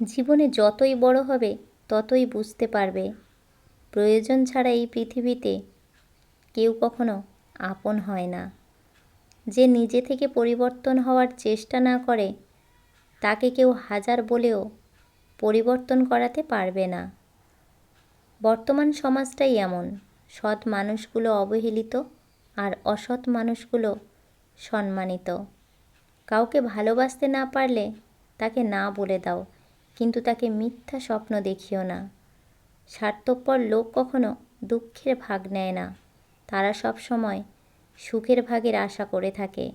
জীবনে যতই বড় হবে ততই বুঝতে পারবে প্রয়োজন ছাড়া এই পৃথিবীতে কেউ কখনো আপন হয় না। যে নিজে থেকে পরিবর্তন হওয়ার চেষ্টা না করে তাকে কেউ হাজার বলেও পরিবর্তন করাতে পারবে না। বর্তমান সমাজটাই এমন, সৎ মানুষগুলো অবহেলিত আর অসৎ মানুষগুলো সম্মানিত। কাউকে ভালোবাসতে না পারলে তাকে না বলে দাও, কিন্তু তাকে মিথ্যা স্বপ্ন দেখিও না। স্বার্থপর লোক কখনো দুঃখের ভাগ নেয় না, তারা সব সময় সুখের ভাগের আশা করে থাকে।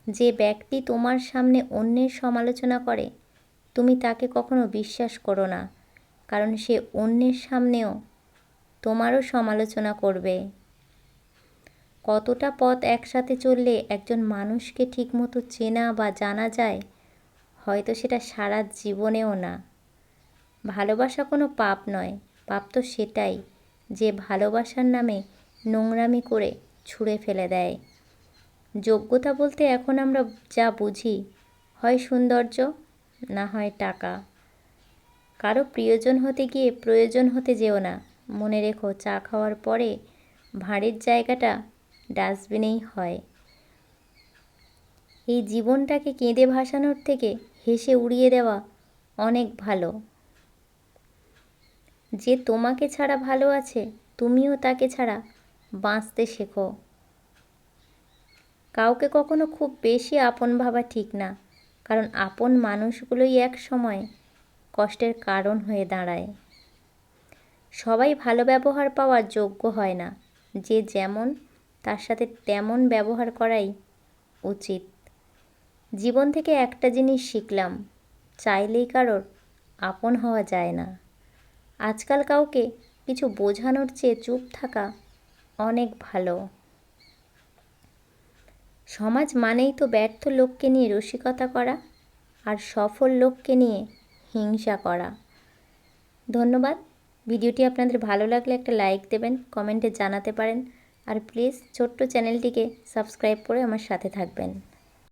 যে ব্যক্তি তোমার সামনে অন্যের সমালোচনা করে তুমি তাকে কখনো বিশ্বাস করো না, কারণ সে অন্যের সামনেও তোমারও সমালোচনা করবে। কতটা পথ একসাথে চললে একজন মানুষকে ঠিকমতো চেনা বা জানা যায়, হয়তো সেটা সারা জীবনেও না। ভালোবাসা কোনো পাপ নয়, পাপ তো সেটাই যে ভালোবাসার নামে নোংরামি করে ছুঁড়ে ফেলে দেয়। যোগ্যতা বলতে এখন আমরা যা বুঝি, হয় সৌন্দর্য, না হয় টাকা। কারো প্রিয়জন হতে গিয়ে প্রয়োজন হতে যেও না। মনে রেখো, চা খাওয়ার পরে ভাঁড়ের জায়গাটা ডাস্টবিনেই হয়। এই জীবনটাকে কেঁদে ভাসানোর থেকে হেসে উড়িয়ে দেওয়া অনেক ভালো। যে তোমাকে ছাড়া ভালো আছে, তুমিও তাকে ছাড়া বাঁচতে শেখো। কাউকে কখনো খুব বেশি আপন ভাবা ঠিক না, কারণ আপন মানুষগুলোই এক সময় কষ্টের কারণ হয়ে দাঁড়ায়। সবাই ভালো ব্যবহার পাওয়ার যোগ্য হয় না, যে যেমন তার সাথে তেমন ব্যবহার করাই উচিত। জীবন থেকে একটা জিনিস শিখলাম, চাইলেই কারোর আপন হওয়া যায় না। আজকাল কাউকে কিছু বোঝানোর চেয়ে চুপ থাকা অনেক ভালো। সমাজ মানেই তো ব্যর্থ লোককে নিয়ে রসিকতা করা আর সফল লোককে নিয়ে হিংসা করা। ধন্যবাদ। ভিডিওটি আপনাদের ভালো লাগলে একটা লাইক দেবেন, কমেন্টে জানাতে পারেন, আর প্লিজ ছোট্ট চ্যানেলটিকে সাবস্ক্রাইব করে আমার সাথে থাকবেন।